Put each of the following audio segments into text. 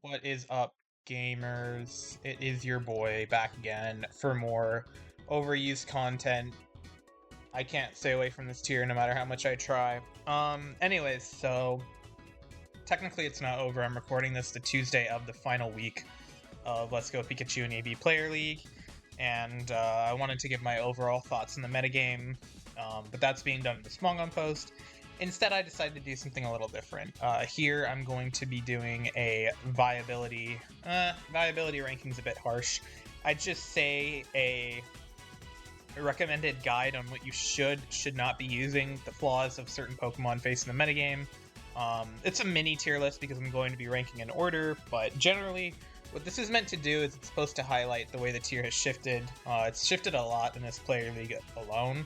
What is up, gamers? It is your boy back again for more overused content. I can't stay away from this tier no matter how much I try. Anyways, so technically it's not over. I'm recording this the Tuesday of the final week of Let's Go Pikachu and EV Player League, and I wanted to give my overall thoughts on the metagame, but that's being done in the Small Gun post. Instead, I decided to do something a little different. Here, I'm going to be doing a viability. Viability ranking's a bit harsh. I'd just say a recommended guide on what you should not be using, the flaws of certain Pokemon facing the metagame. It's a mini tier list because I'm going to be ranking in order, but generally, what this is meant to do is it's supposed to highlight the way the tier has shifted. It's shifted a lot in this player league alone.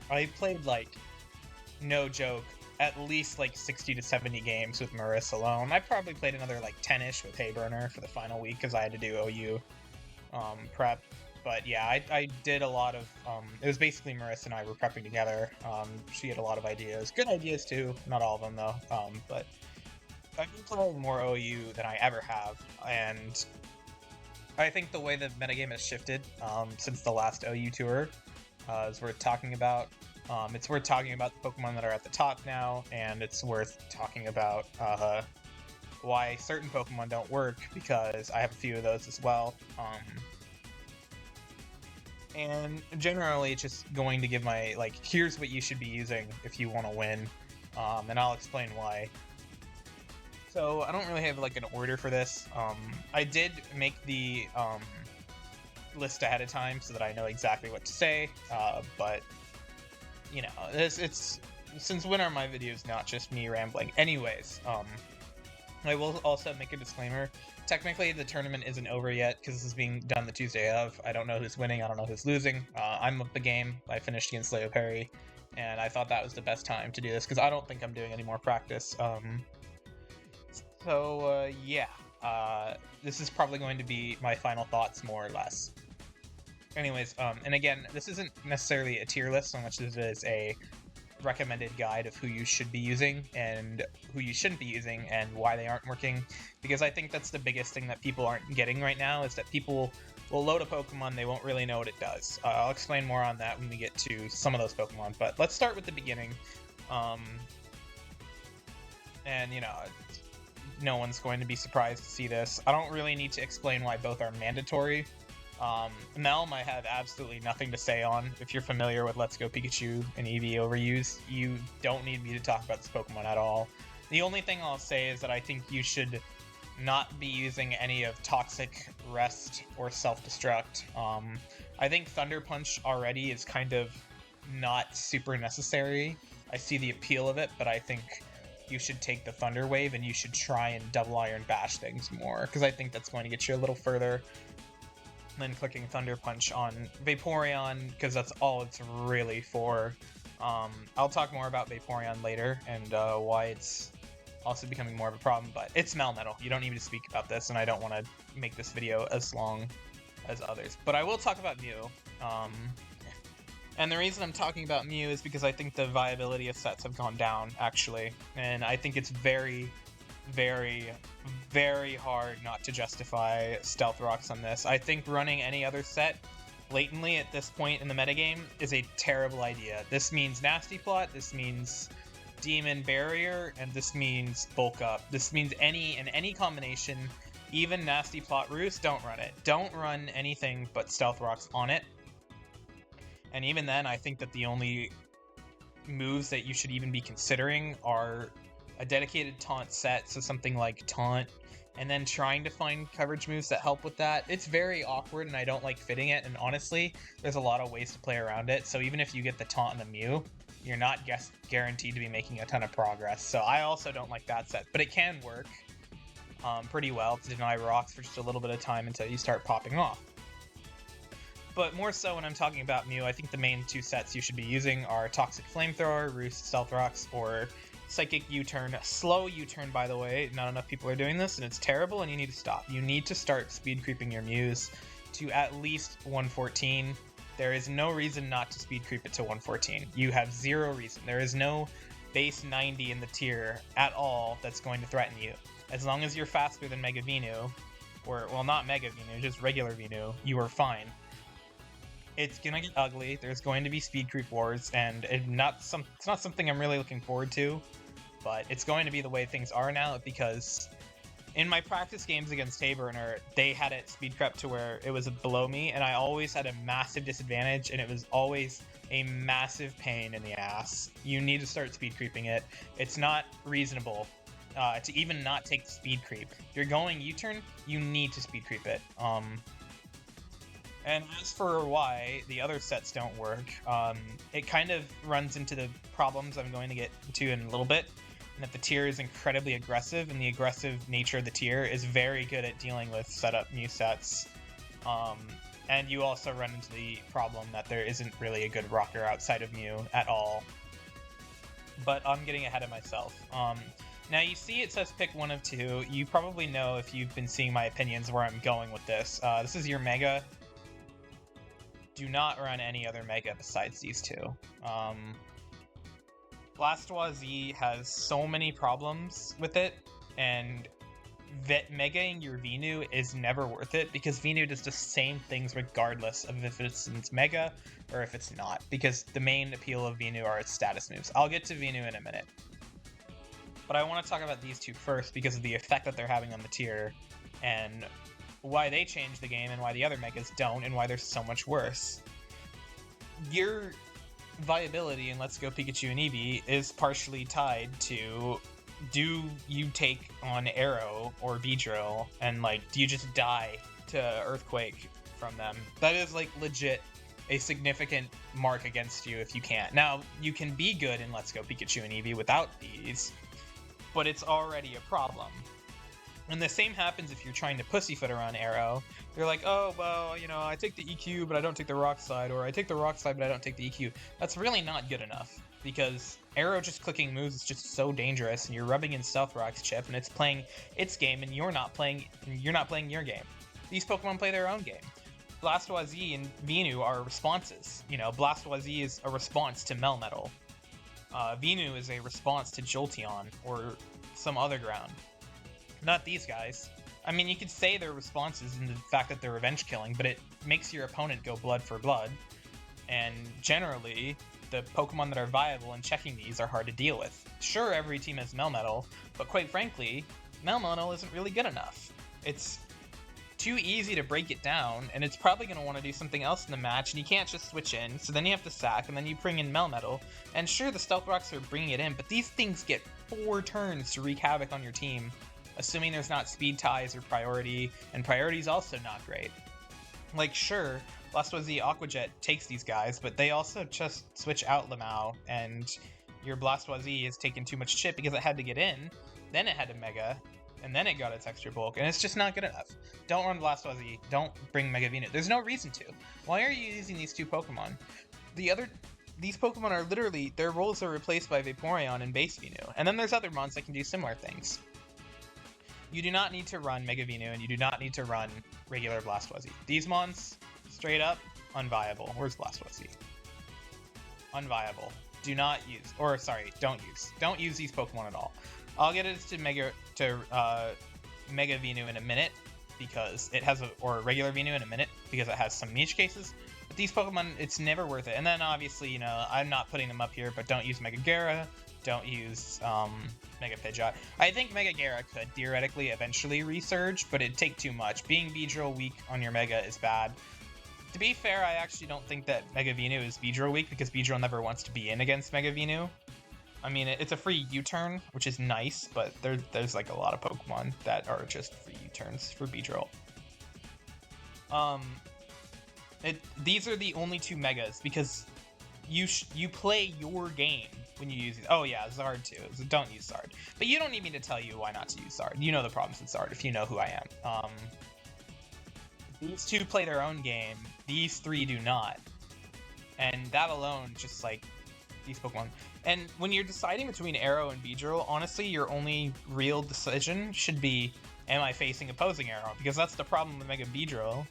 I played, like, no joke, at least like 60 to 70 games with Marissa alone. I probably played another like 10-ish with Hayburner for the final week because I had to do OU prep. But yeah, I did a lot of, it was basically Marissa and I were prepping together. She had a lot of ideas. Good ideas too, not all of them though. But I've been playing more OU than I ever have, and I think the way the metagame has shifted since the last OU tour is worth talking about. It's worth talking about the Pokemon that are at the top now, and it's worth talking about why certain Pokemon don't work, because I have a few of those as well. And generally, it's just going to give my, like, here's what you should be using if you want to win, and I'll explain why. So, I don't really have, like, an order for this. I did make the list ahead of time so that I know exactly what to say, but you know, it's since when are my videos not just me rambling? Anyways, I will also make a disclaimer. Technically, the tournament isn't over yet because this is being done the Tuesday of. I don't know who's winning. I don't know who's losing. I'm up the game. I finished against Leo Perry, and I thought that was the best time to do this because I don't think I'm doing any more practice. Yeah. This is probably going to be my final thoughts, more or less. Anyways, and again, this isn't necessarily a tier list so much as it is a recommended guide of who you should be using and who you shouldn't be using and why they aren't working, because I think that's the biggest thing that people aren't getting right now, is that people will load a Pokemon, they won't really know what it does. I'll explain more on that when we get to some of those Pokemon, but let's start with the beginning. And, you know, no one's going to be surprised to see this. I don't really need to explain why both are mandatory. Melm I have absolutely nothing to say on. If you're familiar with Let's Go Pikachu and EV overuse, you don't need me to talk about this Pokemon at all. The only thing I'll say is that I think you should not be using any of Toxic, Rest, or Self-Destruct. I think Thunder Punch already is kind of not super necessary. I see the appeal of it, but I think you should take the Thunder Wave and you should try and Double Iron Bash things more, because I think that's going to get you a little further than clicking Thunder Punch on Vaporeon, because that's all it's really for. I'll talk more about Vaporeon later and why it's also becoming more of a problem, but it's Melmetal. You don't need me to speak about this, and I don't want to make this video as long as others. But I will talk about Mew. And the reason I'm talking about Mew is because I think the viability of sets have gone down, actually. And I think it's very, very, very hard not to justify Stealth Rocks on this. I think running any other set blatantly at this point in the metagame is a terrible idea. This means Nasty Plot, this means Demon Barrier, and this means Bulk Up. This means any combination, even Nasty Plot Roost, don't run it. Don't run anything but Stealth Rocks on it. And even then, I think that the only moves that you should even be considering are a dedicated taunt set, so something like Taunt, and then trying to find coverage moves that help with that. It's very awkward, and I don't like fitting it, and honestly, there's a lot of ways to play around it, so even if you get the Taunt and the Mew, you're not guaranteed to be making a ton of progress, so I also don't like that set, but it can work pretty well to deny rocks for just a little bit of time until you start popping off. But more so when I'm talking about Mew, I think the main two sets you should be using are Toxic Flamethrower, Roost, Stealth Rocks, or Psychic U-Turn. Slow U-Turn, by the way. Not enough people are doing this, and it's terrible, and you need to stop. You need to start speed creeping your Mews to at least 114. There is no reason not to speed creep it to 114. You have zero reason. There is no base 90 in the tier at all that's going to threaten you. As long as you're faster than Mega Venu, or, well, not Mega Venu, just regular Venu, you are fine. It's gonna get ugly, there's going to be speed creep wars, and it's not something I'm really looking forward to, but it's going to be the way things are now, because in my practice games against Hayburner, they had it speed crept to where it was below me, and I always had a massive disadvantage, and it was always a massive pain in the ass. You need to start speed creeping it. It's not reasonable to even not take the speed creep. If you're going U-turn, you need to speed creep it. And as for why the other sets don't work, it kind of runs into the problems I'm going to get to in a little bit. And that the tier is incredibly aggressive, and the aggressive nature of the tier is very good at dealing with setup new sets. And you also run into the problem that there isn't really a good rocker outside of Mew at all. But I'm getting ahead of myself. Now you see it says pick one of two. You probably know, if you've been seeing my opinions, where I'm going with this. This is your Mega. Do not run any other Mega besides these two. Blastoise Z has so many problems with it, and Megaing your Venu is never worth it, because Venu does the same things regardless of if it's Mega or if it's not, because the main appeal of Venu are its status moves. I'll get to Venu in a minute. But I want to talk about these two first because of the effect that they're having on the tier, and why they change the game and why the other Megas don't, and why they're so much worse. Your viability in Let's Go Pikachu and Eevee is partially tied to, do you take on Arrow or Beedrill, and like, do you just die to Earthquake from them? That is like legit a significant mark against you if you can't. Now, you can be good in Let's Go Pikachu and Eevee without these, but it's already a problem. And the same happens if you're trying to pussyfoot around Arrow. They're like, oh, well, you know, I take the EQ, but I don't take the Rock Slide, or I take the Rock Slide, but I don't take the EQ. That's really not good enough, because Arrow just clicking moves is just so dangerous, and you're rubbing in Stealth Rock's chip, and it's playing its game, and you're not playing your game. These Pokemon play their own game. Blastoise Z and Venu are responses. You know, Blastoise Z is a response to Melmetal. Venu is a response to Jolteon, or some other ground. Not these guys. I mean, you could say they're responses in the fact that they're revenge killing, but it makes your opponent go blood for blood. And generally, the Pokemon that are viable in checking these are hard to deal with. Sure, every team has Melmetal, but quite frankly, Melmetal isn't really good enough. It's too easy to break it down, and it's probably going to want to do something else in the match, and you can't just switch in, so then you have to sack, and then you bring in Melmetal. And sure, the Stealth Rocks are bringing it in, but these things get 4 turns to wreak havoc on your team, assuming there's not speed ties or priority, and priority's also not great. Like, sure, Blastoise Z Aqua Jet takes these guys, but they also just switch out Lamau, and your Blastoise Z has taken too much chip because it had to get in, then it had to Mega, and then it got its extra bulk, and it's just not good enough. Don't run Blastoise Z, don't bring Mega Venu. There's no reason to. Why are you using these two Pokemon? These Pokemon are literally, their roles are replaced by Vaporeon and Base Venu, and then there's other mons that can do similar things. You do not need to run Mega Venu, and you do not need to run regular Blastoise Z. These mons, straight up, unviable. Where's Blastoise Z? Unviable. Do not use, or sorry, don't use. Don't use these Pokemon at all. I'll get it to Mega Venu in a minute, because it has or regular Venu in a minute, because it has some niche cases. But these Pokemon, it's never worth it. And then obviously, you know, I'm not putting them up here, but don't use Mega Gara. Don't use Mega Pidgeot. I think Mega Gara could theoretically eventually resurge, but it'd take too much. Being Beedrill weak on your Mega is bad. To be fair, I actually don't think that Mega Venu is Beedrill weak, because Beedrill never wants to be in against Mega Venu. I mean, it's a free U-turn, which is nice, but there's like a lot of Pokemon that are just free U-turns for Beedrill. These are the only two Megas, because you play your game when you use it. Oh yeah, Zard too. So don't use Zard. But you don't need me to tell you why not to use Zard. You know the problems with Zard if you know who I am. These two play their own game. These three do not. And that alone, just like these Pokemon. And when you're deciding between Arrow and Beedrill, honestly, your only real decision should be, am I facing opposing Arrow? Because that's the problem with Mega Beedrill,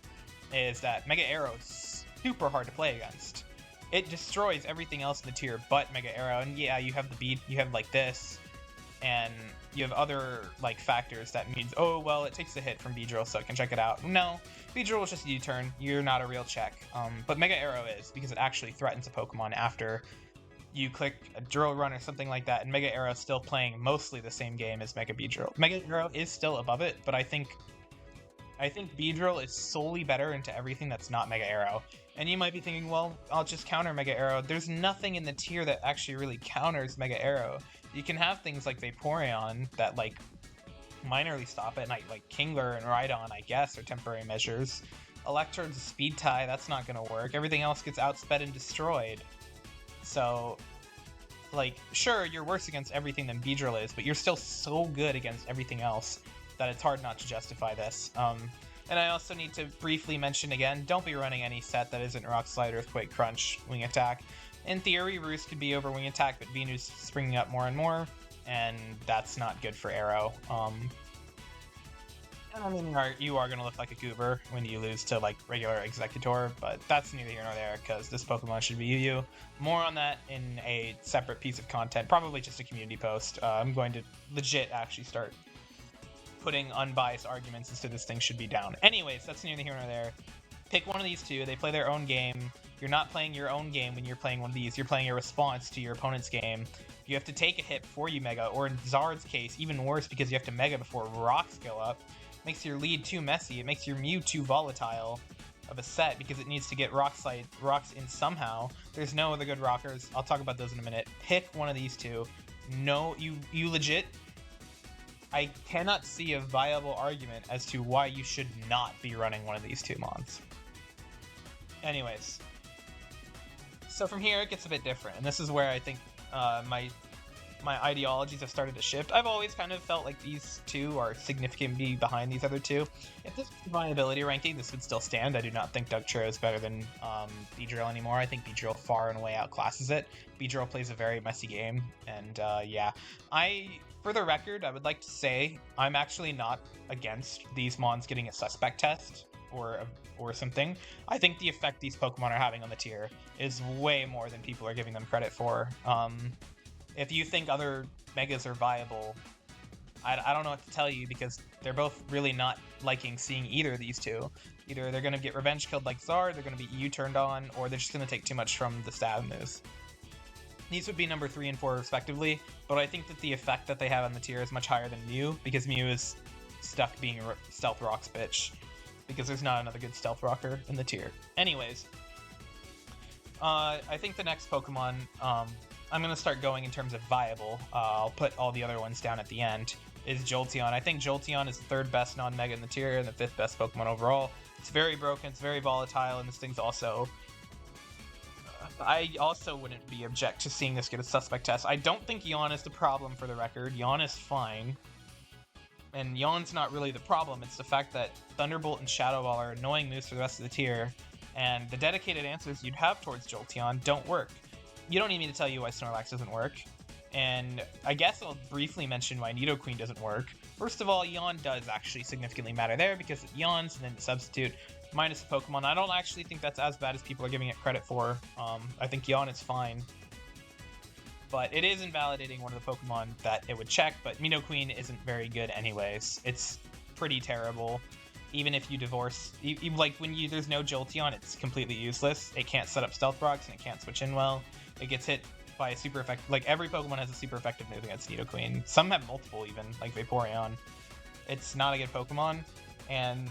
is that Mega Arrow is super hard to play against. it destroys everything else in the tier but Mega Arrow. And yeah, you have the beat, you have like this, and you have other like factors that means, oh well, it takes a hit from Beedrill, so it can check it out. No, Beedrill is just a U-turn. You're not a real check. But Mega Arrow is, because it actually threatens a Pokemon after you click a Drill Run or something like that, and Mega Arrow is still playing mostly the same game as Mega Beedrill. Mega Arrow is still above it, but I think Beedrill is solely better into everything that's not Mega Arrow. And you might be thinking, well, I'll just counter Mega Arrow. There's nothing in the tier that actually really counters Mega Arrow. You can have things like Vaporeon that, like, minorly stop it, like Kingler and Rhydon, I guess, are temporary measures. Electrode's a speed tie, that's not gonna work. Everything else gets outsped and destroyed. So, like, sure, you're worse against everything than Beedrill is, but you're still so good against everything else that it's hard not to justify this. And I also need to briefly mention again, don't be running any set that isn't Rock Slide, Earthquake, Crunch, Wing Attack. In theory, Roost could be over Wing Attack, but Venu's springing up more and more, and that's not good for Arrow. I mean, you are going to look like a goober when you lose to, like, regular Executor, but that's neither here nor there, because this Pokemon should be UU. More on that in a separate piece of content, probably just a community post. I'm going to legit actually start putting unbiased arguments as to this thing should be down. Anyways, that's neither here nor there. Pick one of these two. They play their own game. You're not playing your own game when you're playing one of these. You're playing a response to your opponent's game. You have to take a hit before you Mega, or in Zard's case, even worse, because you have to Mega before rocks go up. Makes your lead too messy. It makes your Mew too volatile of a set because it needs to get rocks in somehow. There's no other good rockers. I'll talk about those in a minute. Pick one of these two. No, you legit... I cannot see a viable argument as to why you should not be running one of these two mons. Anyways. So from here, it gets a bit different, and this is where I think my ideologies have started to shift. I've always kind of felt like these two are significantly behind these other two. If this was my ability ranking, this would still stand. I do not think Dugtrio is better than Beedrill anymore. I think Beedrill far and away outclasses it. Beedrill plays a very messy game, and yeah. For the record, I would like to say I'm actually not against these mons getting a suspect test or something. I think the effect these Pokemon are having on the tier is way more than people are giving them credit for. If you think other Megas are viable, I don't know what to tell you, because they're both really not liking seeing either of these two. Either they're going to get revenge killed like Zard, they're going to be EU turned on, or they're just going to take too much from the stab moves. These would be number 3 and 4 respectively, but I think that the effect that they have on the tier is much higher than Mew, because Mew is stuck being a Stealth Rock's bitch, because there's not another good Stealth Rocker in the tier. Anyways, I think the next Pokemon, I'm going to start going in terms of viable, I'll put all the other ones down at the end, is Jolteon. I think Jolteon is the 3rd best non-Mega in the tier, and the 5th best Pokemon overall. It's very broken, it's very volatile, and this thing's also... I also wouldn't be object to seeing this get a suspect test. I don't think Yawn is the problem, for the record. Yawn is fine. And Yawn's not really the problem. It's the fact that Thunderbolt and Shadow Ball are annoying moves for the rest of the tier, and the dedicated answers you'd have towards Jolteon don't work. You don't need me to tell you why Snorlax doesn't work. And I guess I'll briefly mention why Nidoqueen doesn't work. First of all, Yawn does actually significantly matter there, because it yawns and then substitute minus the Pokemon. I don't actually think that's as bad as people are giving it credit for. I think Yawn is fine. But it is invalidating one of the Pokemon that it would check, but Nidoqueen isn't very good anyways. It's pretty terrible. Even if you divorce... like, when there's no Jolteon, it's completely useless. It can't set up Stealth Rocks, and it can't switch in well. It gets hit by a super effective... Like, every Pokemon has a super effective move against Nidoqueen. Some have multiple, even, like Vaporeon. It's not a good Pokemon, and...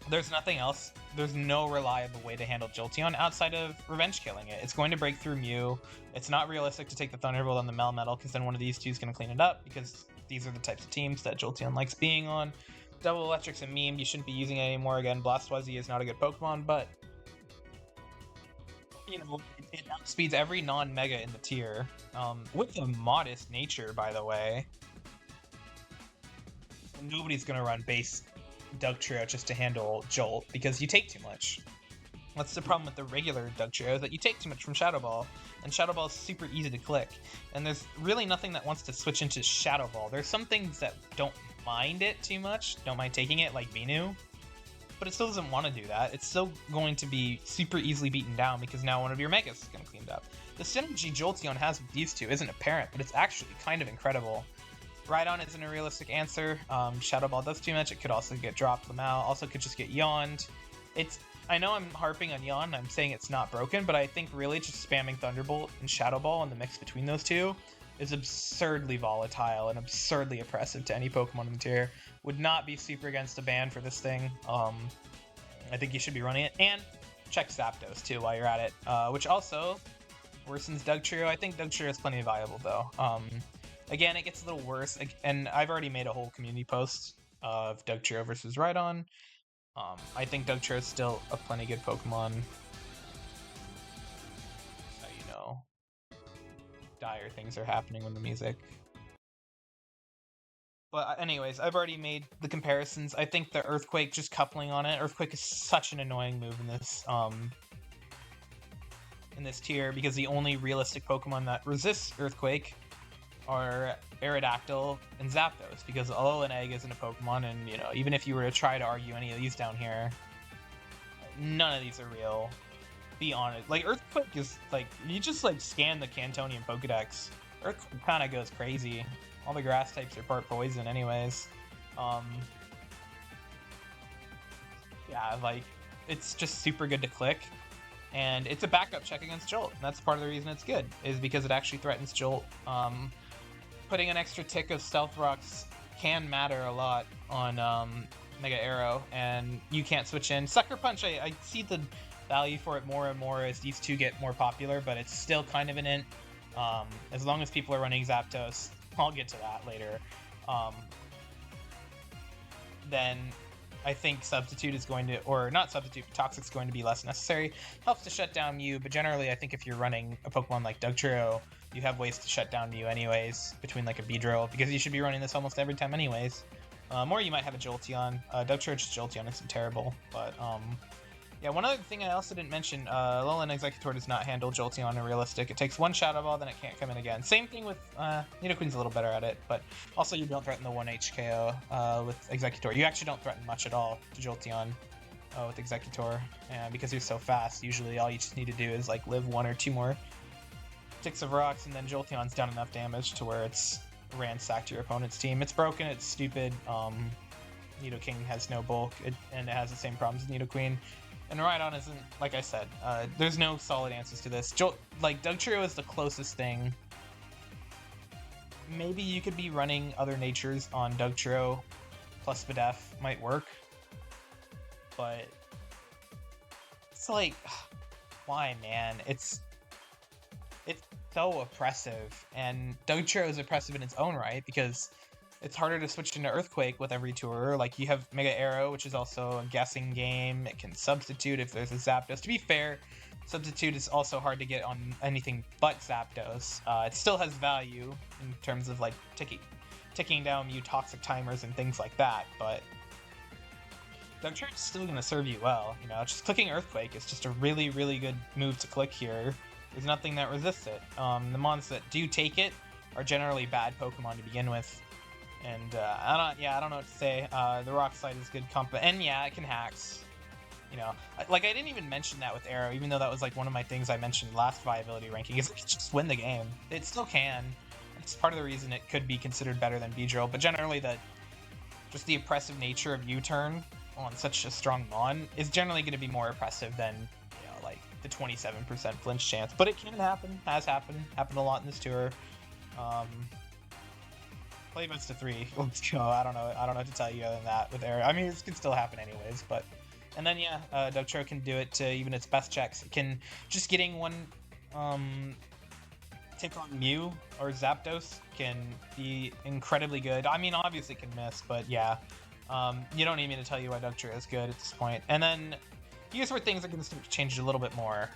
there's nothing else. There's no reliable way to handle Jolteon outside of revenge killing it. It's going to break through Mew. It's not realistic to take the Thunderbolt on the Melmetal, because then one of these two is going to clean it up, because these are the types of teams that Jolteon likes being on. Double Electric's a meme. You shouldn't be using it anymore. Again, Blastoise is not a good Pokemon, but... you know, it outspeeds every non-Mega in the tier. With a modest nature, by the way. Nobody's going to run base Dugtrio just to handle Jolt, because you take too much. That's the problem with the regular Dugtrio, is that you take too much from Shadow Ball, and Shadow Ball is super easy to click. And there's really nothing that wants to switch into Shadow Ball. There's some things that don't mind it too much, don't mind taking it, like Venu. but it still doesn't want to do that. It's still going to be super easily beaten down because now one of your Megas is going to clean up. The synergy Jolteon has with these two isn't apparent, but it's actually kind of incredible. Rhydon isn't a realistic answer. Shadow Ball does too much. It could also get dropped Lamau. Also could just get yawned. I know I'm harping on yawn. I'm saying it's not broken, but I think really just spamming Thunderbolt and Shadow Ball and the mix between those two is absurdly volatile and absurdly oppressive to any Pokemon in the tier. Would not be super against a ban for this thing. I think you should be running it. And check Zapdos too while you're at it, which also worsens Dugtrio. I think Dugtrio is plenty viable though. Again, it gets a little worse, and I've already made a whole community post of Dugtrio versus Rhydon. I think Dugtrio is still a plenty good Pokemon. So you know, dire things are happening with the music. But anyways, I've already made the comparisons. I think the Earthquake, just coupling on it, Earthquake is such an annoying move in this tier because the only realistic Pokemon that resists Earthquake are Aerodactyl and Zapdos, because Alolan Egg isn't a Pokemon, and you know, even if you were to try to argue any of these down here, none of these are real. Be honest, like Earthquake is like, you just like scan the Cantonian Pokedex, Earthquake kind of goes crazy. All the grass types are part poison anyways. Yeah, like it's just super good to click, and it's a backup check against Jolt, and that's part of the reason it's good, is because it actually threatens Jolt. Putting an extra tick of Stealth Rocks can matter a lot on Mega Arrow, and you can't switch in. Sucker Punch, I see the value for it more and more as these two get more popular, but it's still kind of an int. As long as people are running Zapdos, I'll get to that later, then I think Substitute is going to, or not Substitute, but Toxic's going to be less necessary. Helps to shut down Mew, but generally I think if you're running a Pokemon like Dugtrio, you have ways to shut down Mew anyways, between like a Beedrill, because you should be running this almost every time anyways. Or you might have a Jolteon. Dugtrio just Jolteon isn't terrible, but yeah, one other thing I also didn't mention, Alolan Exeggutor does not handle Jolteon in realistic. It takes one Shadow Ball, then it can't come in again. Same thing with Nidoqueen's a little better at it, but also you don't threaten the 1 HKO with Exeggutor. You actually don't threaten much at all to Jolteon with Exeggutor, and because you're so fast, usually all you just need to do is like live 1 or 2 more ticks of rocks, and then Jolteon's done enough damage to where it's ransacked your opponent's team. It's broken, it's stupid. Nidoking has no bulk, and it has the same problems as Nidoqueen. And Rhydon isn't, like I said, there's no solid answers to this. Like, Dugtrio is the closest thing. Maybe you could be running other natures on Dugtrio plus Spadef might work. But it's like, why, man? It's so oppressive. And Dugtrio is oppressive in its own right because it's harder to switch into Earthquake with every tour. Like, you have Mega Arrow, which is also a guessing game. It can substitute if there's a Zapdos. To be fair, substitute is also hard to get on anything but Zapdos. It still has value in terms of, like, ticking down Mew toxic timers and things like that, but Dugtrio is still going to serve you well. You know, just clicking Earthquake is just a really, really good move to click here. There's nothing that resists it. The mons that do take it are generally bad Pokemon to begin with. And I don't know what to say. The Rock Slide is good comp, and yeah, it can hacks. You know, like I didn't even mention that with Arrow, even though that was like one of my things I mentioned last viability ranking. Is just win the game. It still can. It's part of the reason it could be considered better than Beedrill, but generally just the oppressive nature of U-turn on such a strong mon is generally going to be more oppressive than, you know, like the 27% flinch chance. But it can happen. Happened a lot in this tour. Play best of 3. Let's go. I don't know what to tell you other than that with Arrow. I mean, this could still happen anyways, but and then yeah, Dugtrio can do it to even its best checks. It can just getting one take on Mew or Zapdos can be incredibly good. I mean, obviously it can miss, but yeah, you don't need me to tell you why Dugtrio is good at this point. And then here's where things are going to change a little bit more.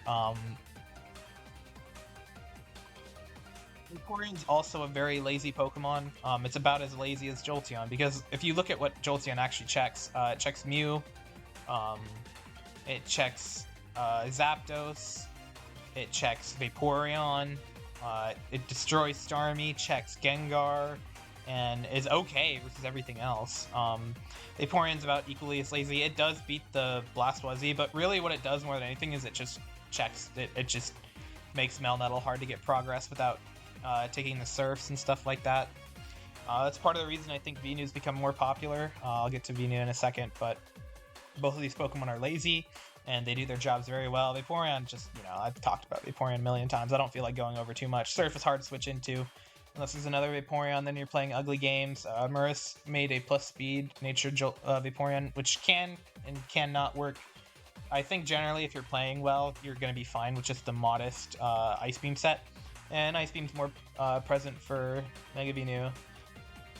Vaporeon's also a very lazy Pokemon. It's about as lazy as Jolteon, because if you look at what Jolteon actually checks, it checks Mew, it checks Zapdos, it checks Vaporeon, it destroys Starmie, checks Gengar, and is okay versus everything else. Vaporeon's about equally as lazy. It does beat the Blastoise, but really what it does more than anything is it just checks. It just makes Melmetal hard to get progress without taking the Surfs and stuff like that. That's part of the reason I think Venu's become more popular. I'll get to Venu in a second, but both of these Pokemon are lazy, and they do their jobs very well. Vaporeon just, I've talked about Vaporeon a million times. I don't feel like going over too much. Surf is hard to switch into. Unless there's another Vaporeon, then you're playing ugly games. Maris made a plus speed Nature Jolt Vaporeon, which can and cannot work. I think generally if you're playing well, you're going to be fine with just the modest Ice Beam set. And Ice Beam's more present for Mega Venu.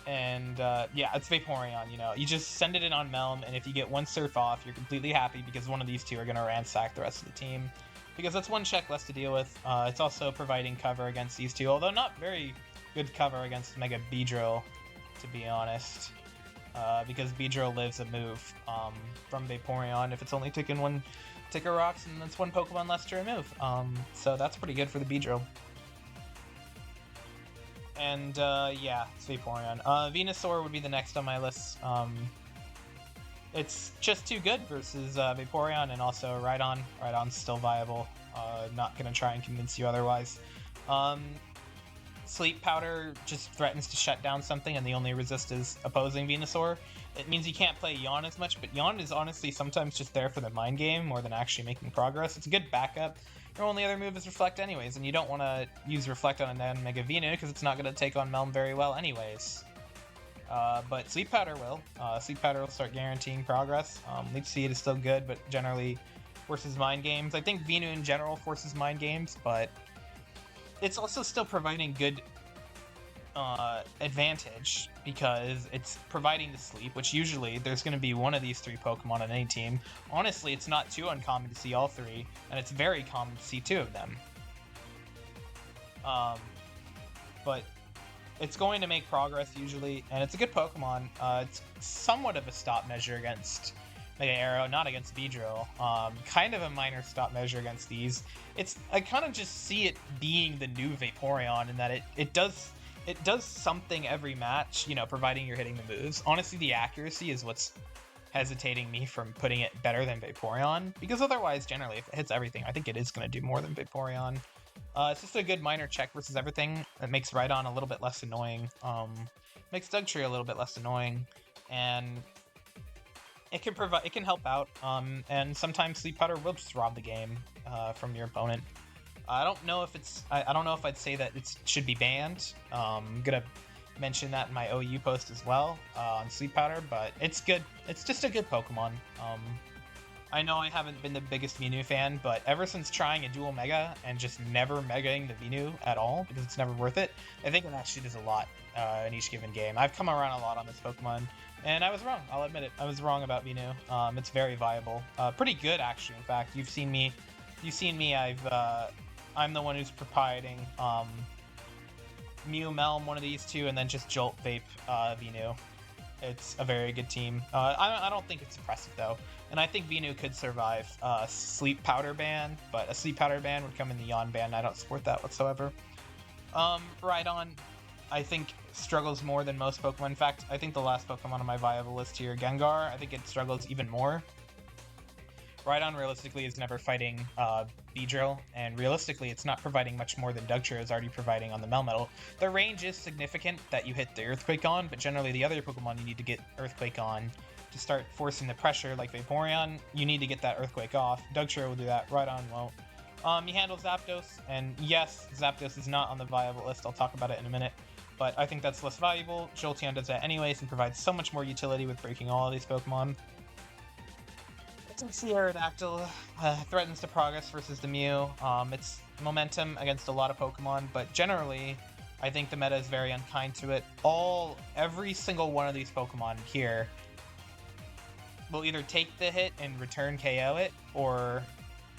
And yeah, it's Vaporeon, you just send it in on Melm, and if you get one Surf off, you're completely happy because one of these two are going to ransack the rest of the team. Because that's one check less to deal with. It's also providing cover against these two, although not very good cover against Mega Beedrill, to be honest. Because Beedrill lives a move from Vaporeon if it's only taken one Ticker Rocks, and that's one Pokemon less to remove. So that's pretty good for the Beedrill. And yeah, it's Vaporeon. Venusaur would be the next on my list. It's just too good versus Vaporeon, and also Rhydon. Rhydon's still viable. Not gonna try and convince you otherwise. Sleep Powder just threatens to shut down something, and the only resist is opposing Venusaur. It means you can't play Yawn as much, but Yawn is honestly sometimes just there for the mind game more than actually making progress. It's a good backup. Your only other move is Reflect anyways, and you don't want to use Reflect on a non-Mega Venu because it's not going to take on Melm very well anyways. But Sleep Powder will. Sleep Powder will start guaranteeing progress. Leech Seed is still good, but generally forces mind games. I think Venu in general forces mind games, but it's also still providing good advantage because it's providing the sleep, which usually there's going to be one of these three Pokemon on any team. Honestly, it's not too uncommon to see all three, and it's very common to see two of them. But it's going to make progress usually, and it's a good Pokemon. It's somewhat of a stop measure against Mega Arrow, not against Beedrill. Kind of a minor stop measure against these. I kind of just see it being the new Vaporeon in that it does something every match, providing you're hitting the moves. Honestly, the accuracy is what's hesitating me from putting it better than Vaporeon, because otherwise, generally, if it hits everything, I think it is going to do more than Vaporeon. It's just a good minor check versus everything. It makes Rhydon a little bit less annoying. Makes Dugtrio a little bit less annoying, and it can help out. And sometimes Sleep Powder will just rob the game from your opponent. I don't know if I don't know if I'd say that it should be banned. I'm gonna mention that in my OU post as well on Sleep Powder, but it's good. It's just a good Pokemon. I know I haven't been the biggest Venu fan, but ever since trying a dual Mega and just never Megaing the Venu at all, because it's never worth it, I think it actually does a lot in each given game. I've come around a lot on this Pokemon, and I was wrong. I'll admit it. I was wrong about Venu. It's very viable. Pretty good, actually, in fact. You've seen me. I'm the one who's providing Mew, Melm, one of these two, and then just Jolt, Vape, Venu. It's a very good team. I don't think it's impressive, though. And I think Venu could survive Sleep Powder ban, but a Sleep Powder ban would come in the Yawn ban. I don't support that whatsoever. Rhydon, I think, struggles more than most Pokemon. In fact, I think the last Pokemon on my viable list here, Gengar, I think it struggles even more. Rhydon realistically is never fighting Beedrill, and realistically it's not providing much more than Dugtrio is already providing on the Melmetal. The range is significant that you hit the Earthquake on, but generally the other Pokemon you need to get Earthquake on to start forcing the pressure, like Vaporeon, you need to get that Earthquake off. Dugtrio will do that, Rhydon won't. He handles Zapdos, and yes, Zapdos is not on the viable list, I'll talk about it in a minute, but I think that's less valuable. Jolteon does that anyways and provides so much more utility with breaking all of these Pokemon. Aerodactyl threatens to progress versus the Mew. It's momentum against a lot of Pokemon, but generally, I think the meta is very unkind to it. Every single one of these Pokemon here will either take the hit and return KO it, or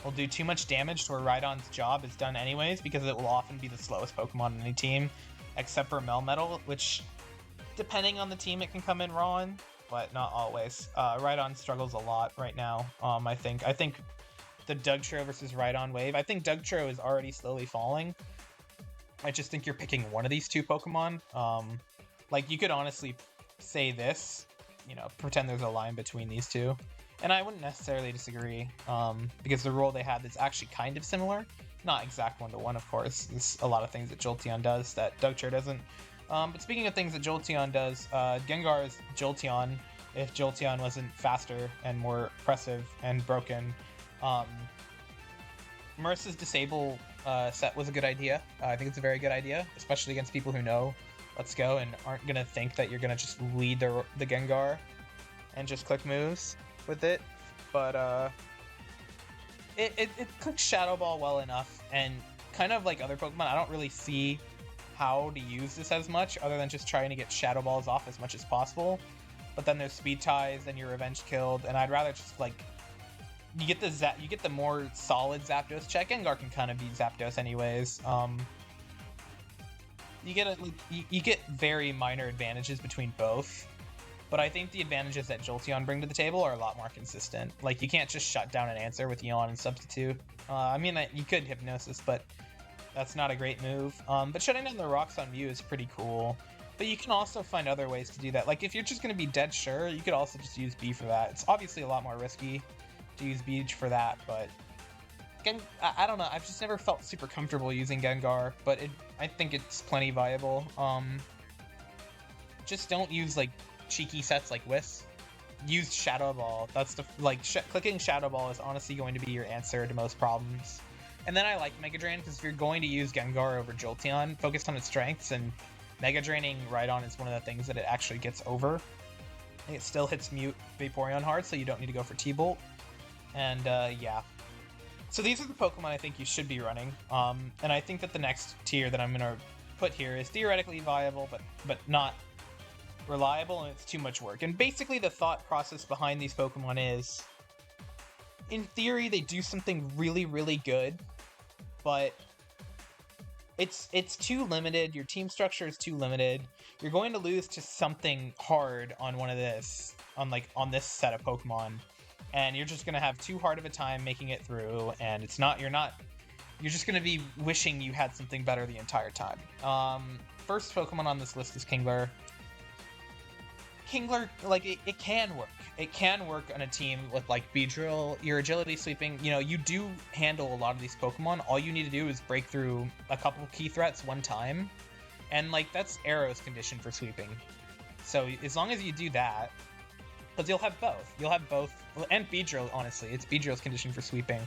will do too much damage to where Rhydon's job is done anyways, because it will often be the slowest Pokemon on any team, except for Melmetal, which, depending on the team, it can come in raw in, but not always. Rhydon struggles a lot right now, I think. I think the Dugtrio versus Rhydon wave, I think Dugtrio is already slowly falling. I just think you're picking one of these two Pokemon. Like, you could honestly say this, you know, pretend there's a line between these two. And I wouldn't necessarily disagree, because the role they have is actually kind of similar. Not exact one-to-one, of course. There's a lot of things that Jolteon does that Dugtrio doesn't. But speaking of things that Jolteon does, Gengar is Jolteon if Jolteon wasn't faster and more oppressive and broken. Merce's Disable set was a good idea. I think it's a very good idea, especially against people who know Let's Go and aren't going to think that you're going to just lead the Gengar and just click moves with it. But it clicks Shadow Ball well enough, and kind of like other Pokemon, I don't really see how to use this as much other than just trying to get Shadow Balls off as much as possible. But then there's Speed Ties, then you're Revenge Killed, and I'd rather just like you get the more solid Zapdos check. Gengar can kind of beat Zapdos anyways. You get very minor advantages between both. But I think the advantages that Jolteon bring to the table are a lot more consistent. Like, you can't just shut down an answer with Yawn and Substitute. I mean, you could Hypnosis, but that's not a great move. But shutting down the rocks on Mew is pretty cool. But you can also find other ways to do that. Like, if you're just going to be dead sure, you could also just use B for that. It's obviously a lot more risky to use B for that, but I don't know. I've just never felt super comfortable using Gengar, but I think it's plenty viable. Just don't use, like, cheeky sets like Whis. Use Shadow Ball. That's the clicking Shadow Ball is honestly going to be your answer to most problems. And then I like Mega Drain because if you're going to use Gengar over Jolteon, focused on its strengths, and Mega Draining Rhydon is one of the things that it actually gets over. It still hits Mute Vaporeon hard, so you don't need to go for T-Bolt. And yeah. So these are the Pokemon I think you should be running. And I think that the next tier that I'm gonna put here is theoretically viable, but not reliable, and it's too much work. And basically the thought process behind these Pokemon is, in theory, they do something really, really good, but it's too limited. Your team structure is too limited. You're going to lose to something hard on one of this, on this set of Pokemon, and you're just gonna have too hard of a time making it through. And you're just gonna be wishing you had something better the entire time. First Pokemon on this list is Kingler. Kingler, like, it can work. It can work on a team with, like, Beedrill, your agility sweeping. You know, you do handle a lot of these Pokemon. All you need to do is break through a couple key threats one time. And, like, that's Arrow's condition for sweeping. So as long as you do that, because you'll have both. You'll have both. And Beedrill, honestly. It's Beedrill's condition for sweeping.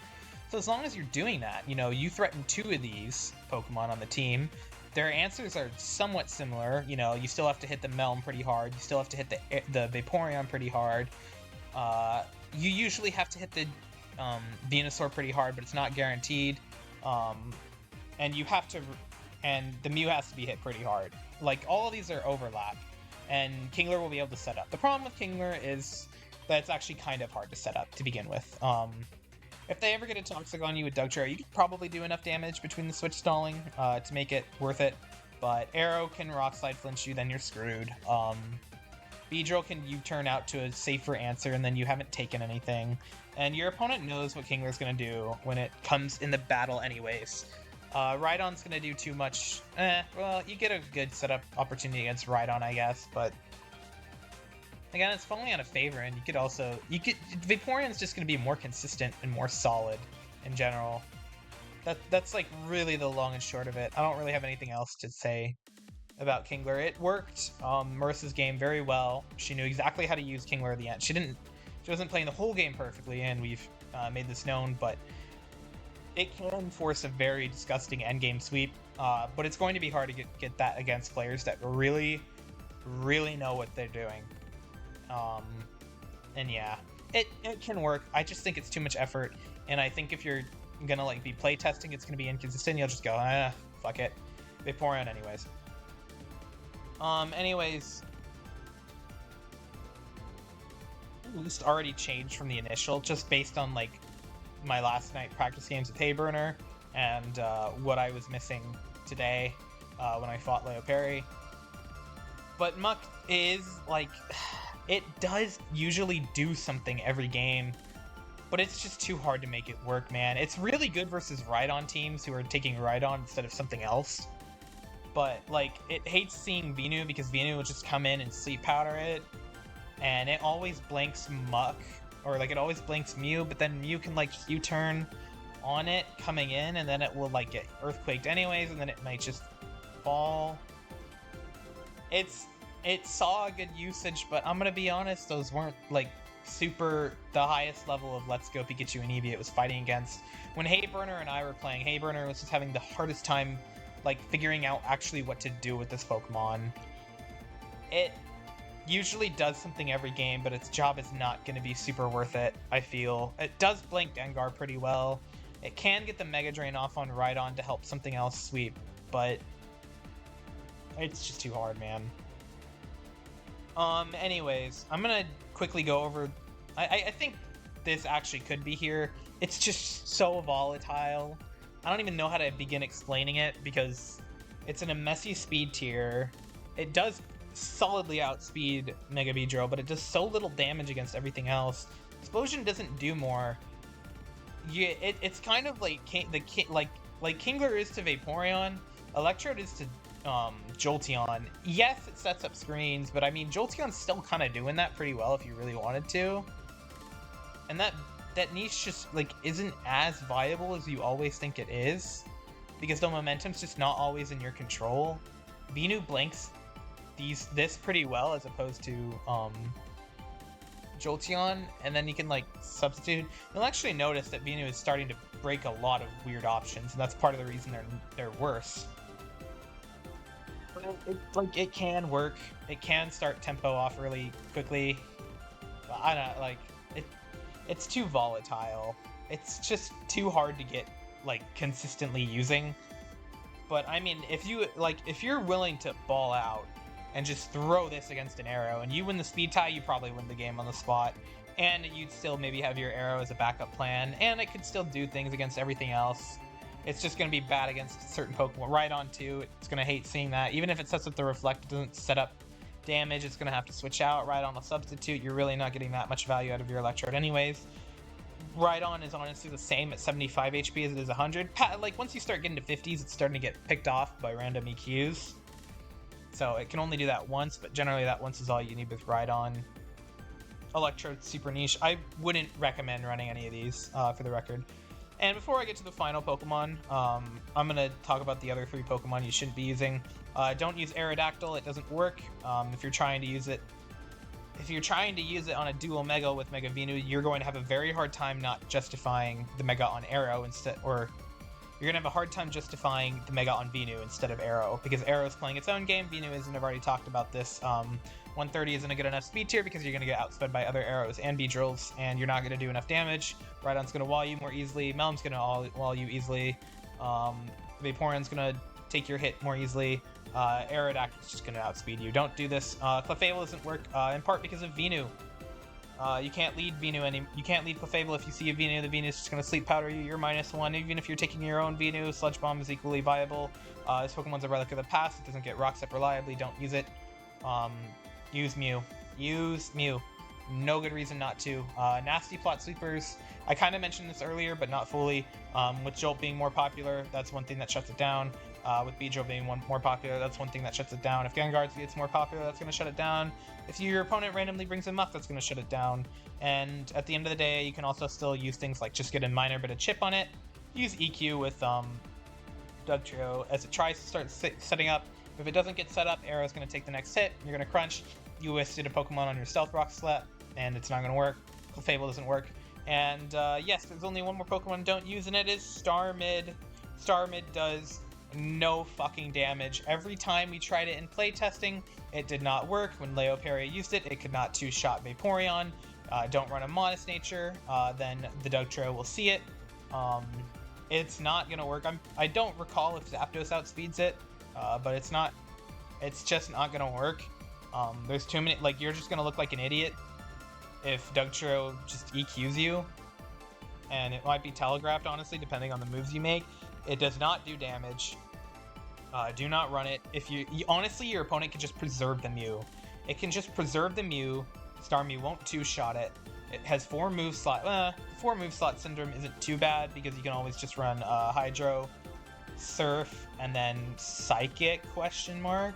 So as long as you're doing that, you know, you threaten 2 of these Pokemon on the team. Their answers are somewhat similar. You know, you still have to hit the Melm pretty hard. You still have to hit the Vaporeon pretty hard. You usually have to hit the Venusaur pretty hard, but it's not guaranteed. And you have to, and the Mew has to be hit pretty hard. Like, all of these are overlap, and Kingler will be able to set up. The problem with Kingler is that it's actually kind of hard to set up to begin with. If they ever get a Toxic on you with Dugtrio, you could probably do enough damage between the switch stalling to make it worth it. But Arrow can Rock Slide flinch you, then you're screwed. Beedrill can U-turn out to a safer answer, and then you haven't taken anything. And your opponent knows what Kingler's going to do when it comes in the battle anyways. Rhydon's going to do too much. Well, you get a good setup opportunity against Rhydon, I guess, but again, it's falling out of favor, and Vaporeon's just going to be more consistent and more solid in general. That's like really the long and short of it. I don't really have anything else to say about Kingler. It worked Marissa's game very well. She knew exactly how to use Kingler at the end. She wasn't playing the whole game perfectly, and we've made this known, but it can force a very disgusting endgame sweep. But it's going to be hard to get that against players that really, really know what they're doing. And yeah, it can work. I just think it's too much effort, and I think if you're gonna like be play testing, it's gonna be inconsistent. You'll just go, fuck it, Vaporeon anyways. Anyways, the list already changed from the initial, just based on like my last night practice games with Hayburner and what I was missing today when I fought Leo Perry. But Muck is like, it does usually do something every game, but it's just too hard to make it work, man. It's really good versus Rhydon teams who are taking Rhydon instead of something else. but like it hates seeing Venu because Venu will just come in and sleep powder it, and it always blanks Muck, or like it always blanks Mew, but then Mew can like U-turn on it coming in, and then it will like get earthquaked anyways, and then it might just fall. It saw a good usage, but I'm gonna be honest, those weren't like super the highest level of Let's Go Pikachu and Eevee it was fighting against. When Hayburner and I were playing, Hayburner was just having the hardest time like figuring out actually what to do with this Pokemon. It usually does something every game, but its job is not going to be super worth it, I feel. It does blank Gengar pretty well. It can get the Mega Drain off on Rhydon to help something else sweep, but it's just too hard, man. Anyways, I'm gonna quickly go over... I think this actually could be here. It's just so volatile. I don't even know how to begin explaining it, because it's in a messy speed tier. It does solidly outspeed Mega Beedrill, but it does so little damage against everything else. Explosion doesn't do more. Yeah, it's kind of like Kingler is to Vaporeon, Electrode is to Jolteon. Yes, it sets up screens, but I mean Jolteon's still kind of doing that pretty well if you really wanted to. And that niche just like isn't as viable as you always think it is, because the momentum's just not always in your control. Venu blanks this pretty well as opposed to Jolteon, and then you can like substitute. You'll actually notice that Venu is starting to break a lot of weird options, and that's part of the reason they're worse. But it can work. It can start tempo off really quickly. But I don't know, like it's too volatile. It's just too hard to get like consistently using. But I mean, if you're willing to ball out and just throw this against an Arrow, and you win the speed tie, you probably win the game on the spot. And you'd still maybe have your Arrow as a backup plan, and it could still do things against everything else. It's just going to be bad against certain Pokemon. Rhydon too, it's going to hate seeing that. Even if it sets up the Reflect, it doesn't set up damage, it's going to have to switch out. Rhydon will substitute, you're really not getting that much value out of your Electrode anyways. Rhydon is honestly the same at 75 HP as it is 100. Like, once you start getting to 50s, it's starting to get picked off by random EQs. So it can only do that once, but generally that once is all you need with Rhydon. Electrode's super niche. I wouldn't recommend running any of these, for the record. And before I get to the final Pokemon, I'm going to talk about the other 3 Pokemon you shouldn't be using. Don't use Aerodactyl, it doesn't work. If you're trying to use it on a dual Mega with Mega Venu, you're going to have a very hard time not justifying the Mega on Arrow instead, or you're going to have a hard time justifying the Mega on Venu instead of Arrow, because Arrow's playing its own game, Venu isn't. I've already talked about this. 130 isn't a good enough speed tier because you're going to get outsped by other Arrows and Beedrills, and you're not going to do enough damage. Rhydon's going to wall you more easily, Melm's going to wall you easily, Vaporeon's going to take your hit more easily, Aerodactyl's just going to outspeed you. Don't do this. Clefable doesn't work, in part because of Venu. You can't lead you can't lead Clefable if you see a Venu. The Venu's just going to sleep powder you. You're -1. Even if you're taking your own Venu, Sludge Bomb is equally viable. This Pokemon's a relic of the past. It doesn't get Rock Step reliably. Don't use it. Use Mew. Use Mew. No good reason not to. Nasty Plot Sweepers. I kind of mentioned this earlier, but not fully. With Jolt being more popular, that's one thing that shuts it down. With Beedrill being more popular, that's one thing that shuts it down. If Gengar gets more popular, that's going to shut it down. If your opponent randomly brings a Muck, that's going to shut it down. And at the end of the day, you can also still use things like just get a minor bit of chip on it. Use EQ with Dugtrio as it tries to start setting up. If it doesn't get set up, Arrow's going to take the next hit. You're going to crunch. You wasted a Pokemon on your Stealth Rock slap, and it's not going to work. Clefable doesn't work. And yes, there's only one more Pokemon don't use, and it is Starmid. Starmid does no fucking damage. Every time we tried it in playtesting, it did not work. When Leoparia used it, it could not two-shot Vaporeon. Don't run a Modest Nature, then the Dugtrio will see it. It's not going to work. I don't recall if Zapdos outspeeds it, but it's just not going to work. There's too many, like, you're just going to look like an idiot if Dugtrio just EQs you, and it might be telegraphed, honestly, depending on the moves you make. It does not do damage. Do not run it. If honestly, your opponent can just preserve the Mew. It can just preserve the Mew. Starmie won't two-shot it. It has 4 move slot. 4 move slot syndrome isn't too bad because you can always just run Hydro. Surf, and then Psychic, question mark.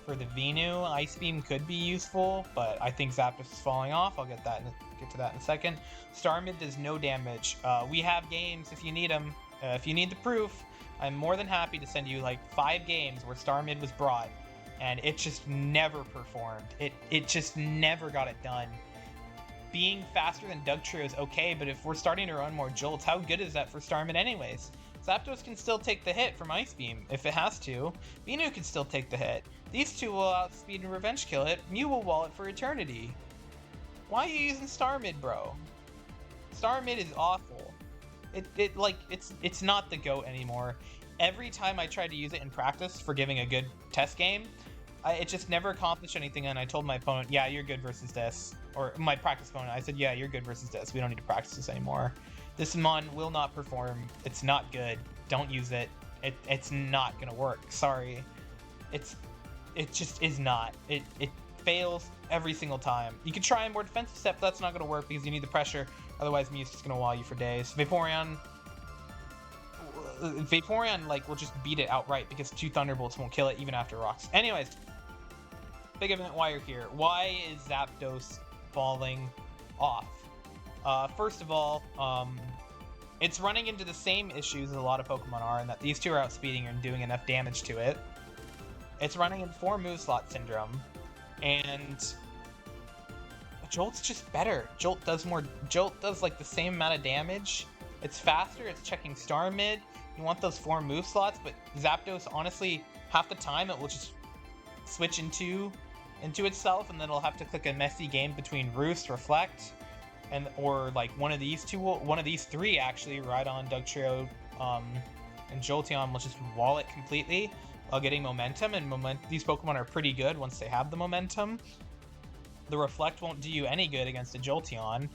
For the Venu, Ice Beam could be useful, but I think Zapdos is falling off. I'll get to that in a second. Star Mid does no damage. We have games if you need them. If you need the proof, I'm more than happy to send you like 5 games where Star Mid was brought, and it just never performed. It just never got it done. Being faster than Dugtrio is okay, but if we're starting to run more Jolts, how good is that for Star Mid anyways? Zapdos can still take the hit from Ice Beam if it has to. Venu can still take the hit. These two will outspeed and revenge kill it. Mew will wall it for eternity. Why are you using Star Mid, bro? Star Mid is awful. It's not the GOAT anymore. Every time I tried to use it in practice for giving a good test game, it just never accomplished anything, and I told my opponent, yeah, you're good versus this. Or my practice opponent, I said, yeah, you're good versus this. We don't need to practice this anymore. This Mon will not perform. It's not good. Don't use it. It's not gonna work. Sorry. It just is not. It fails every single time. You can try a more defensive step, but that's not gonna work because you need the pressure. Otherwise, Mew's just gonna wall you for days. Vaporeon like will just beat it outright because 2 Thunderbolts won't kill it even after rocks. Anyways, big event why you're here. Why is Zapdos falling off? First of all, it's running into the same issues as a lot of Pokemon are, in that these two are outspeeding and doing enough damage to it. It's running in 4 move slot syndrome, and Jolt's just better. Jolt does like the same amount of damage. It's faster, it's checking Star Mid. You want those 4 move slots, but Zapdos, honestly, half the time it will just switch into itself, and then it'll have to click a messy game between Roost, Reflect, or like one of these 3 actually, Rhydon, Dugtrio, and Jolteon will just wall it completely while getting momentum, and these Pokemon are pretty good once they have the momentum. The Reflect won't do you any good against a Jolteon.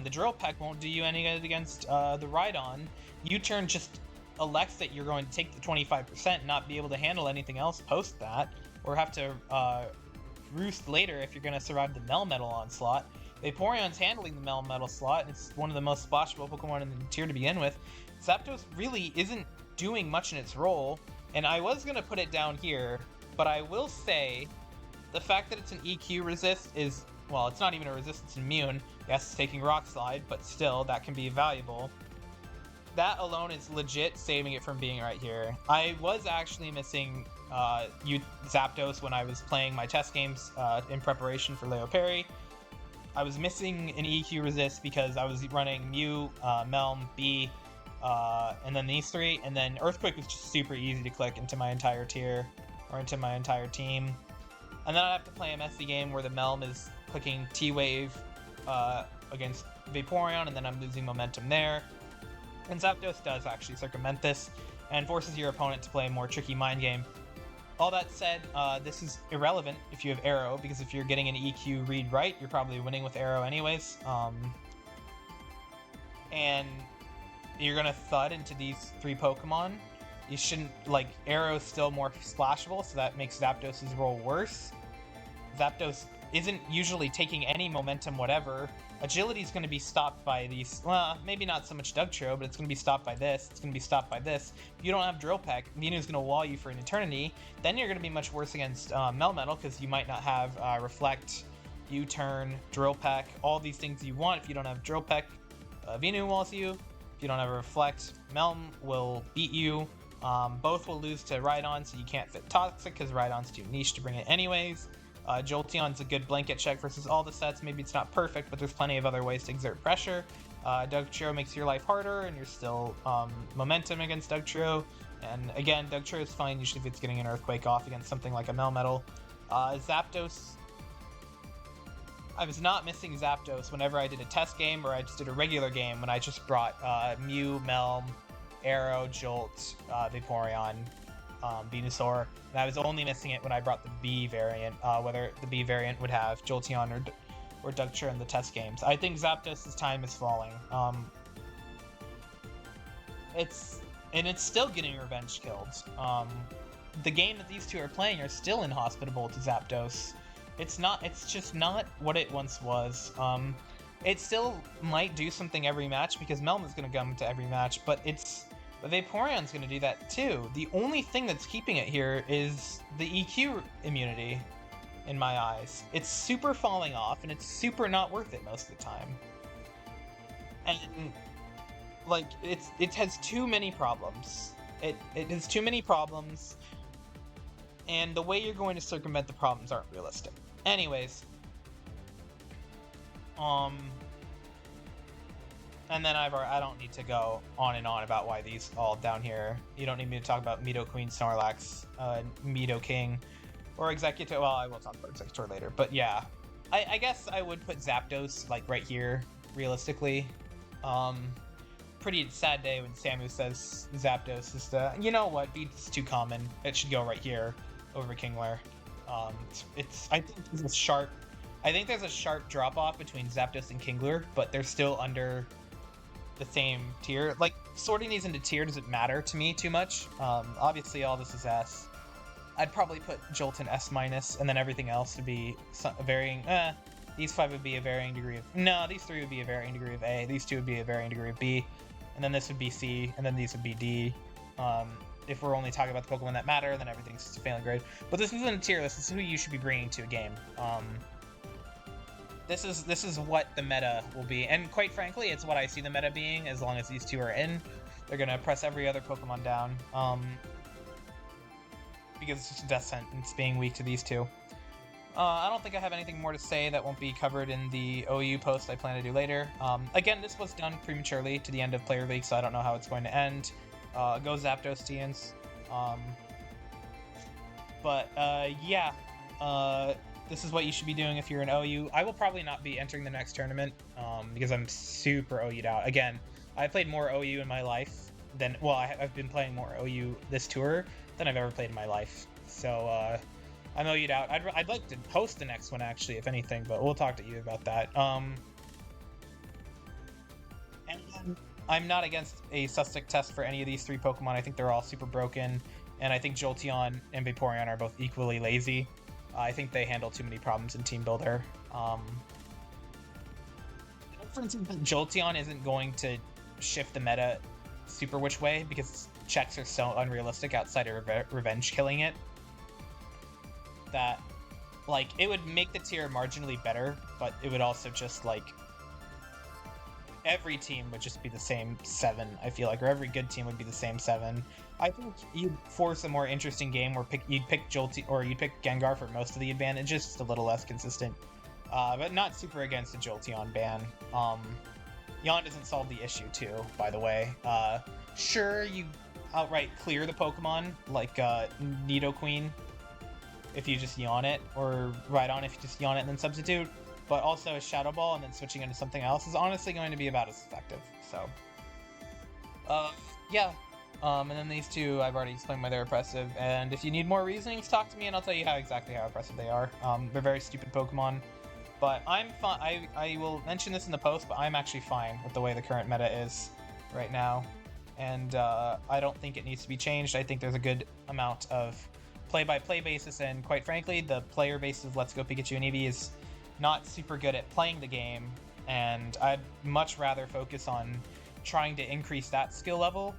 The Drill Peck won't do you any good against the Rhydon. U-Turn just elects that you're going to take the 25%, not be able to handle anything else post that, or have to Roost later if you're going to survive the Melmetal onslaught. Vaporeon's handling the Melmetal slot, and it's one of the most splashable Pokemon in the tier to begin with. Zapdos really isn't doing much in its role, and I was going to put it down here, but I will say the fact that it's an EQ resist is, well, it's not even a resist, it's immune. Yes, it's taking Rock Slide, but still, that can be valuable. That alone is legit saving it from being right here. I was actually missing Zapdos when I was playing my test games in preparation for Leo Perry. I was missing an EQ resist because I was running Mew, Melm, B, and then these 3, and then Earthquake was just super easy to click into my entire tier, or into my entire team. And then I have to play a messy game where the Melm is clicking T-Wave against Vaporeon, and then I'm losing momentum there. And Zapdos does actually circumvent this, and forces your opponent to play a more tricky mind game. All that said, this is irrelevant if you have Arrow, because if you're getting an EQ read right, you're probably winning with Arrow anyways. And you're gonna Thud into these 3 Pokemon. You shouldn't, like, Arrow's still more splashable, so that makes Zapdos' role worse. Zapdos isn't usually taking any momentum whatever. Agility's going to be stopped by these, well, maybe not so much Dugtrio, but it's going to be stopped by this, it's going to be stopped by this. If you don't have Drill Peck, Venu's going to wall you for an eternity, then you're going to be much worse against Melmetal, because you might not have Reflect, U-Turn, Drill Peck, all these things you want. If you don't have Drill Peck, Venu walls you. If you don't have a Reflect, Melm will beat you. Both will lose to Rhydon, so you can't fit Toxic, because Rhydon's too niche to bring it anyways. Jolteon's a good blanket check versus all the sets. Maybe it's not perfect, but there's plenty of other ways to exert pressure. Dugtrio makes your life harder, and you're still momentum against Dugtrio. And again, Dugtrio is fine usually if it's getting an Earthquake off against something like a Melmetal. Zapdos, I was not missing Zapdos whenever I did a test game, or I just did a regular game when I just brought Mew, Melm, Arrow, Jolt, Vaporeon, Venusaur, and I was only missing it when I brought the B variant, whether the B variant would have Jolteon or Dugtrio in the test games. I think Zapdos' time is falling. It's still getting revenge kills. The game that these 2 are playing are still inhospitable to Zapdos. It's just not what it once was. It still might do something every match because Melm is going to come to every match, but it's But Vaporeon's going to do that too. The only thing that's keeping it here is the EQ immunity, in my eyes. It's super falling off, and it's super not worth it most of the time. And like it has too many problems. It has too many problems, and the way you're going to circumvent the problems aren't realistic. Anyways, and then I don't need to go on and on about why these all down here. You don't need me to talk about Mido Queen, Snorlax, Mido King, or Executor. Well, I will talk about Executor later, but yeah, I guess I would put Zapdos like right here, realistically. Pretty sad day when Samu says Zapdos is the. You know what? Beats too common. It should go right here over Kingler. I think there's a sharp. I think there's a sharp drop off between Zapdos and Kingler, but they're still under the same tier. Like, sorting these into tier doesn't matter to me too much. Obviously, all this is S. I'd probably put Jolt in S-, and then everything else would be a varying... these 5 would be a varying degree of... No, these 3 would be a varying degree of A. These 2 would be a varying degree of B. And then this would be C, and then these would be D. If we're only talking about the Pokemon that matter, then everything's failing grade. But this isn't a tier list. This is who you should be bringing to a game. This is what the meta will be, and quite frankly, it's what I see the meta being. As long as these 2 are in, they're gonna press every other Pokemon down, because it's just a death sentence being weak to these 2. I don't think I have anything more to say that won't be covered in the OU post I plan to do later. Again, this was done prematurely to the end of Player League, so I don't know how it's going to end. Go Zapdos, Tians. Yeah. This is what you should be doing if you're an OU. I will probably not be entering the next tournament because I'm super OU'd out. Again, I played more OU in my life than... Well, I've been playing more OU this tour than I've ever played in my life. So, I'm OU'd out. I'd like to host the next one, actually, if anything, but we'll talk to you about that. And I'm not against a Sustic test for any of these 3 Pokemon. I think they're all super broken, and I think Jolteon and Vaporeon are both equally lazy. I think they handle too many problems in Team Builder. For instance, Jolteon isn't going to shift the meta super which way because checks are so unrealistic outside of revenge killing it that, like, it would make the tier marginally better, but it would also just, like, every team would just be the same 7, I feel like, or every good team would be the same 7. I think you'd force a more interesting game where you'd pick Jolteon, or you'd pick Gengar for most of the advantages, just a little less consistent. But not super against the Jolteon ban. Yawn doesn't solve the issue, too, by the way. Sure, you outright clear the Pokemon, like Nidoqueen, if you just yawn it, or Rhydon if you just yawn it and then substitute. But also a Shadow Ball and then switching into something else is honestly going to be about as effective. So, yeah. And then these 2, I've already explained why they're oppressive. And if you need more reasonings, talk to me and I'll tell you exactly how oppressive they are. They're very stupid Pokemon. But I'm fine. I will mention this in the post, but I'm actually fine with the way the current meta is right now. And I don't think it needs to be changed. I think there's a good amount of play-by-play basis, and quite frankly, the player base of Let's Go Pikachu and Eevee is not super good at playing the game, and I'd much rather focus on trying to increase that skill level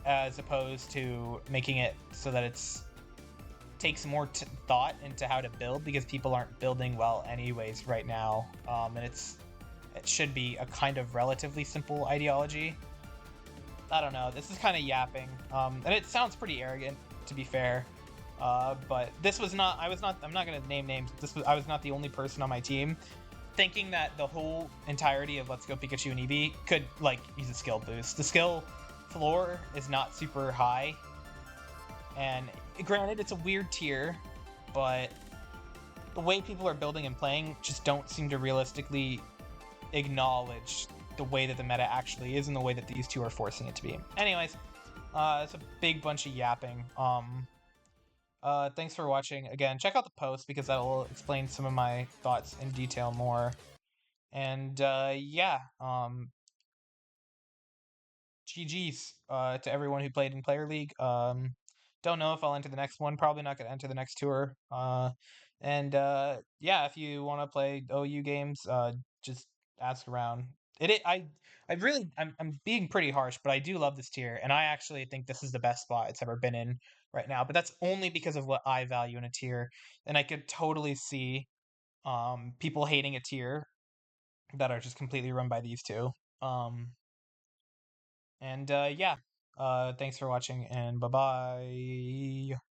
as opposed to making it so that it's takes more thought into how to build, because people aren't building well anyways right now, and it should be a kind of relatively simple ideology. I don't know, this is kind of yapping, and it sounds pretty arrogant, to be fair. But this was not, I'm not going to name names, I was not the only person on my team thinking that the whole entirety of Let's Go Pikachu and Eevee could, like, use a skill boost. The skill floor is not super high, and granted, it's a weird tier, but the way people are building and playing just don't seem to realistically acknowledge the way that the meta actually is and the way that these 2 are forcing it to be. Anyways, it's a big bunch of yapping. Thanks for watching. Again, check out the post because that will explain some of my thoughts in detail more. And yeah, GG's to everyone who played in Player League. Don't know if I'll enter the next one. Probably not going to enter the next tour. Yeah, if you want to play OU games, just ask around. I really I'm being pretty harsh, but I do love this tier, and I actually think this is the best spot it's ever been in right now. But that's only because of what I value in a tier, and I could totally see people hating a tier that are just completely run by these two. Um, and yeah, thanks for watching, and bye bye.